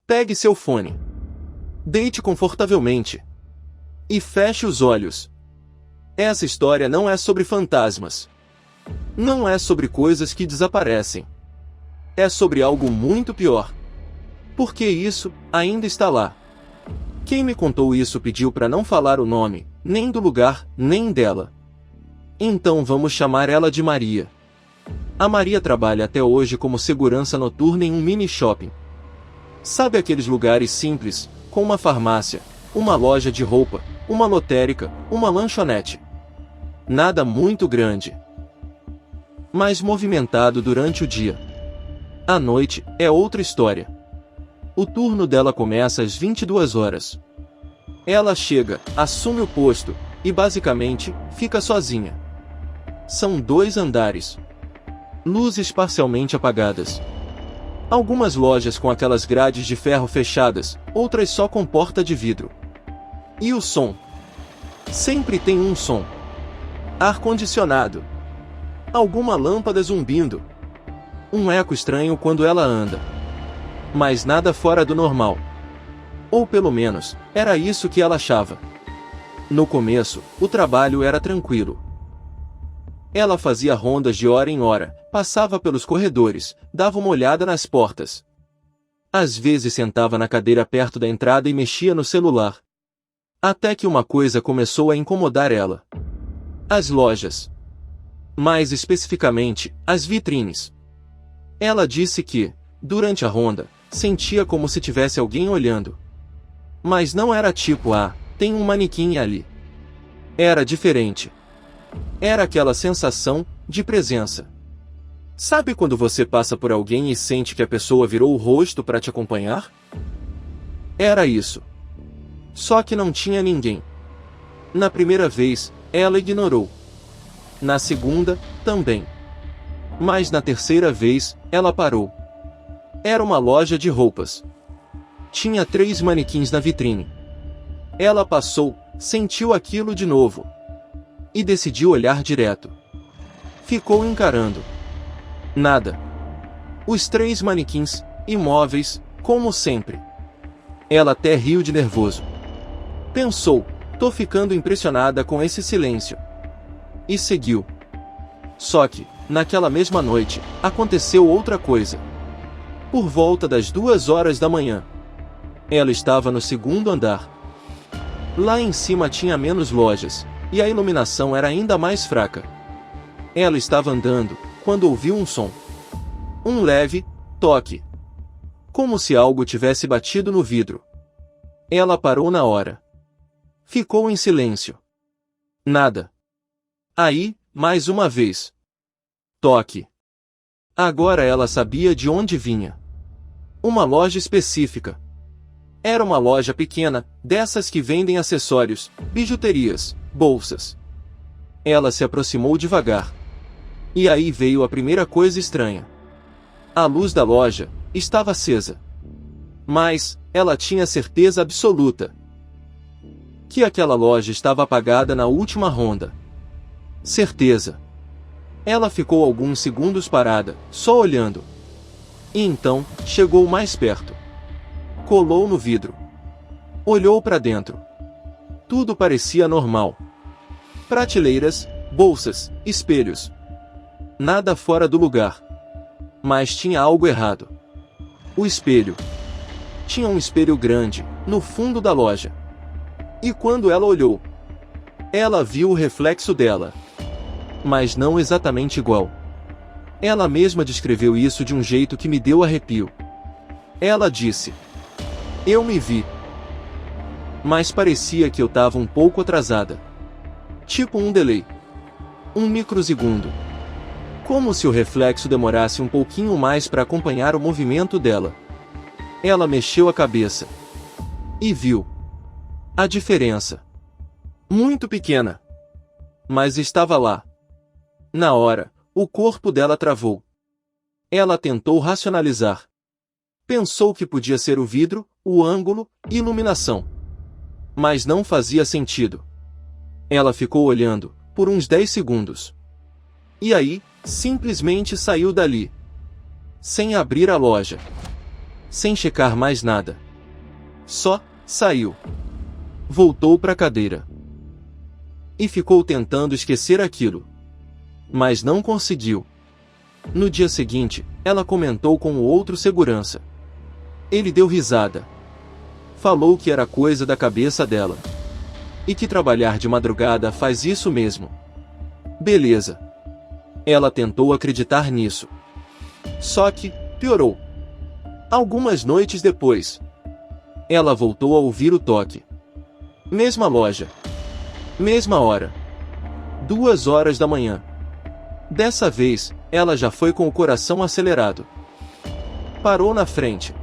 Pegue seu fone. Deite confortavelmente. E feche os olhos. Essa história não é sobre fantasmas. Não é sobre coisas que desaparecem. É sobre algo muito pior. Porque isso ainda está lá. Quem me contou isso pediu para não falar o nome, nem do lugar, nem dela. Então vamos chamar ela de Maria. A Maria trabalha até hoje como segurança noturna em um mini shopping. Sabe aqueles lugares simples, com uma farmácia, uma loja de roupa, uma lotérica, uma lanchonete. Nada muito grande, mas movimentado durante o dia. À noite, é outra história. O turno dela começa às 22 horas. Ela chega, assume o posto, e basicamente, fica sozinha. São 2 andares. Luzes parcialmente apagadas. Algumas lojas com aquelas grades de ferro fechadas, outras só com porta de vidro. E o som? Sempre tem um som. Ar-condicionado. Alguma lâmpada zumbindo. Um eco estranho quando ela anda. Mas nada fora do normal. Ou pelo menos, era isso que ela achava. No começo, o trabalho era tranquilo. Ela fazia rondas de hora em hora, passava pelos corredores, dava uma olhada nas portas. Às vezes sentava na cadeira perto da entrada e mexia no celular. Até que uma coisa começou a incomodar ela. As lojas. Mais especificamente, as vitrines. Ela disse que, durante a ronda, sentia como se tivesse alguém olhando. Mas não era tipo, tem um manequim ali. Era diferente. Era aquela sensação de presença. Sabe quando você passa por alguém e sente que a pessoa virou o rosto para te acompanhar? Era isso. Só que não tinha ninguém. Na primeira vez, ela ignorou. Na segunda, também. Mas na terceira vez, ela parou. Era uma loja de roupas. Tinha 3 manequins na vitrine. Ela passou, sentiu aquilo de novo. E decidiu olhar direto. Ficou encarando. Nada. Os 3 manequins, imóveis, como sempre. Ela até riu de nervoso. Pensou, tô ficando impressionada com esse silêncio. E seguiu. Só que, naquela mesma noite, aconteceu outra coisa. Por volta das 2 horas da manhã. Ela estava no 2º andar. Lá em cima tinha menos lojas, e a iluminação era ainda mais fraca. Ela estava andando, quando ouviu um som. Um leve toque. Como se algo tivesse batido no vidro. Ela parou na hora. Ficou em silêncio. Nada. Aí, mais uma vez. Toque. Agora ela sabia de onde vinha. Uma loja específica. Era uma loja pequena, dessas que vendem acessórios, bijuterias, bolsas. Ela se aproximou devagar. E aí veio a primeira coisa estranha. A luz da loja estava acesa. Mas, ela tinha certeza absoluta que aquela loja estava apagada na última ronda. Certeza. Ela ficou alguns segundos parada, só olhando. E então, chegou mais perto. Colou no vidro. Olhou para dentro. Tudo parecia normal. Prateleiras, bolsas, espelhos. Nada fora do lugar. Mas tinha algo errado. O espelho. Tinha um espelho grande, no fundo da loja. E quando ela olhou, ela viu o reflexo dela. Mas não exatamente igual. Ela mesma descreveu isso de um jeito que me deu arrepio. Ela disse: eu me vi. Mas parecia que eu estava um pouco atrasada. Tipo um delay. Um microsegundo. Como se o reflexo demorasse um pouquinho mais para acompanhar o movimento dela. Ela mexeu a cabeça. E viu. A diferença. Muito pequena. Mas estava lá. Na hora, o corpo dela travou. Ela tentou racionalizar. Pensou que podia ser o vidro, o ângulo, iluminação. Mas não fazia sentido. Ela ficou olhando, por uns 10 segundos. E aí, simplesmente saiu dali. Sem abrir a loja. sem checar mais nada. Só saiu. Voltou para a cadeira. E ficou tentando esquecer aquilo. Mas não conseguiu. No dia seguinte, ela comentou com o outro segurança. Ele deu risada. Falou que era coisa da cabeça dela. E que trabalhar de madrugada faz isso mesmo. Beleza. Ela tentou acreditar nisso. Só que piorou. Algumas noites depois, ela voltou a ouvir o toque. Mesma loja. Mesma hora. 2 horas da manhã. Dessa vez, ela já foi com o coração acelerado. Parou na frente.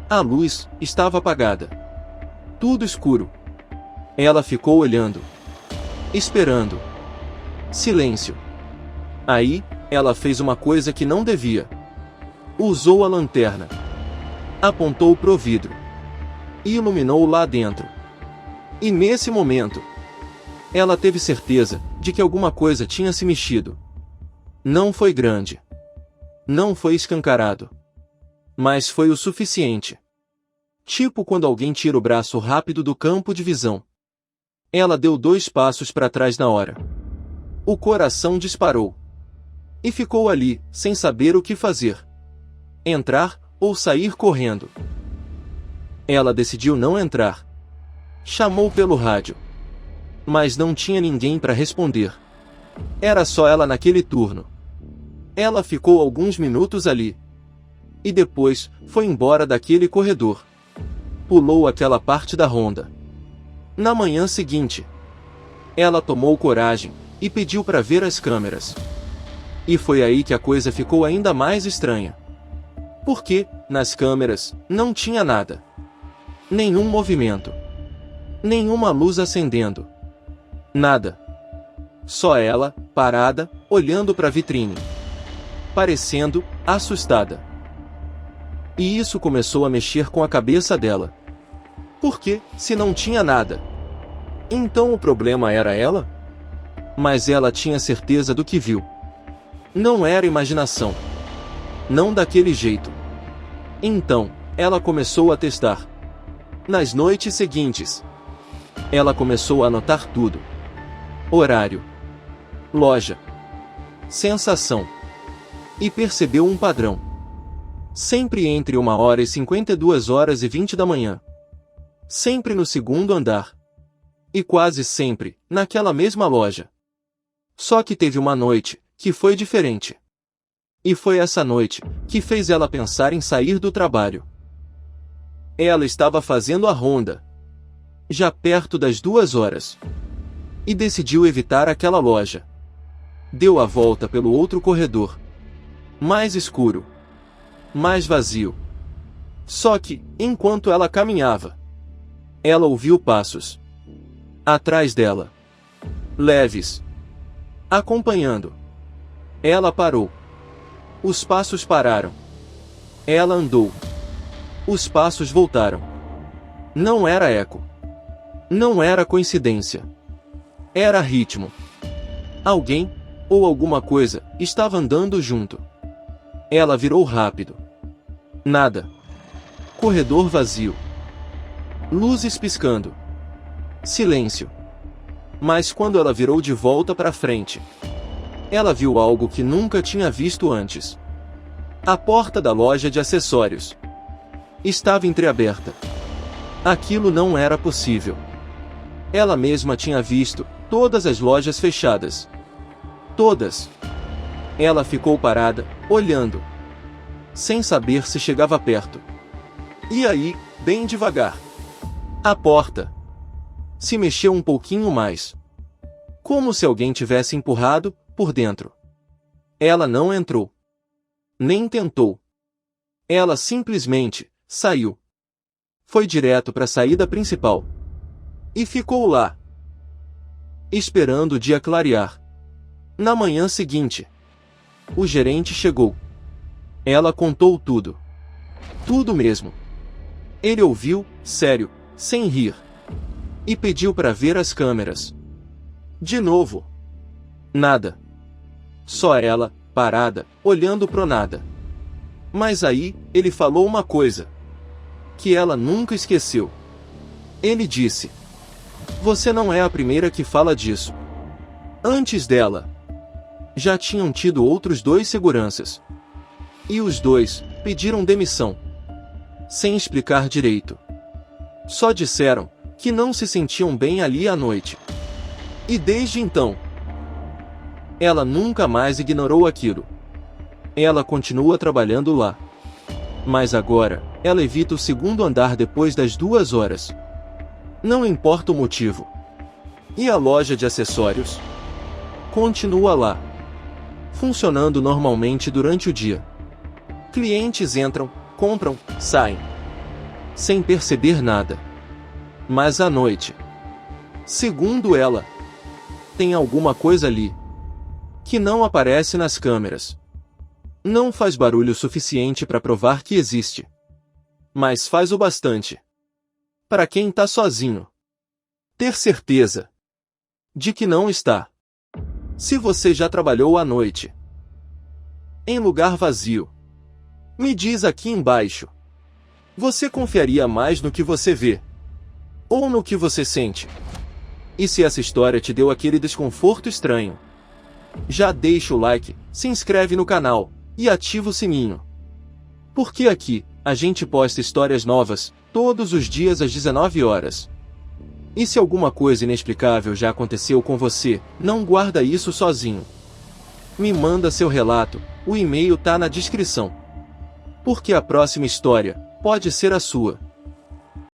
A luz estava apagada. Tudo escuro. Ela ficou olhando. Esperando. Silêncio. Aí, ela fez uma coisa que não devia. Usou a lanterna. Apontou pro vidro. E iluminou lá dentro. E nesse momento, ela teve certeza de que alguma coisa tinha se mexido. Não foi grande. Não foi escancarado. Mas foi o suficiente. Tipo quando alguém tira o braço rápido do campo de visão. Ela deu 2 passos para trás na hora. O coração disparou. E ficou ali, sem saber o que fazer. Entrar ou sair correndo. Ela decidiu não entrar. Chamou pelo rádio. Mas não tinha ninguém para responder. Era só ela naquele turno. Ela ficou alguns minutos ali. E depois, foi embora daquele corredor. Pulou aquela parte da ronda. Na manhã seguinte, ela tomou coragem e pediu para ver as câmeras. E foi aí que a coisa ficou ainda mais estranha. Porque, nas câmeras, não tinha nada. Nenhum movimento. Nenhuma luz acendendo. Nada. Só ela, parada, olhando para a vitrine. Parecendo assustada. E isso começou a mexer com a cabeça dela. Porque, se não tinha nada, então o problema era ela? Mas ela tinha certeza do que viu. Não era imaginação. Não daquele jeito. Então, ela começou a testar. Nas noites seguintes, ela começou a anotar tudo. Horário. Loja. Sensação. E percebeu um padrão. Sempre entre 1h52h20 da manhã. Sempre no segundo andar. E quase sempre, naquela mesma loja. Só que teve uma noite, que foi diferente. E foi essa noite, que fez ela pensar em sair do trabalho. Ela estava fazendo a ronda. Já perto das 2 horas. E decidiu evitar aquela loja. Deu a volta pelo outro corredor. Mais escuro. Mais vazio. Só que, enquanto ela caminhava, ela ouviu passos. Atrás dela. Leves. Acompanhando. Ela parou. Os passos pararam. Ela andou. Os passos voltaram. Não era eco. Não era coincidência. Era ritmo. Alguém, ou alguma coisa, estava andando junto. Ela virou rápido. Nada. Corredor vazio. Luzes piscando. Silêncio. Mas quando ela virou de volta para frente, ela viu algo que nunca tinha visto antes. A porta da loja de acessórios estava entreaberta. Aquilo não era possível. Ela mesma tinha visto todas as lojas fechadas. Todas. Ela ficou parada, olhando, sem saber se chegava perto. E aí, bem devagar, a porta se mexeu um pouquinho mais. Como se alguém tivesse empurrado por dentro. Ela não entrou. Nem tentou. Ela simplesmente saiu. Foi direto para a saída principal. E ficou lá, esperando o dia clarear. Na manhã seguinte, o gerente chegou. Ela contou tudo. Tudo mesmo. Ele ouviu, sério, sem rir. E pediu para ver as câmeras. De novo. Nada. Só ela, parada, olhando pro nada. Mas aí, ele falou uma coisa que ela nunca esqueceu. Ele disse: "Você não é a primeira que fala disso." Antes dela, já tinham tido outros 2 seguranças. E os 2 pediram demissão, sem explicar direito. Só disseram que não se sentiam bem ali à noite. E desde então, ela nunca mais ignorou aquilo. Ela continua trabalhando lá. Mas agora, ela evita o segundo andar depois das 2 horas. Não importa o motivo. E a loja de acessórios continua lá, funcionando normalmente durante o dia. Clientes entram, compram, saem, sem perceber nada. Mas à noite, segundo ela, tem alguma coisa ali que não aparece nas câmeras. Não faz barulho suficiente para provar que existe, mas faz o bastante para quem está sozinho ter certeza de que não está. Se você já trabalhou à noite em lugar vazio, me diz aqui embaixo. Você confiaria mais no que você vê ou no que você sente? E se essa história te deu aquele desconforto estranho, já deixa o like, se inscreve no canal e ativa o sininho. Porque aqui, a gente posta histórias novas, todos os dias às 19 horas. E se alguma coisa inexplicável já aconteceu com você, não guarda isso sozinho. Me manda seu relato, o e-mail tá na descrição. Porque a próxima história pode ser a sua.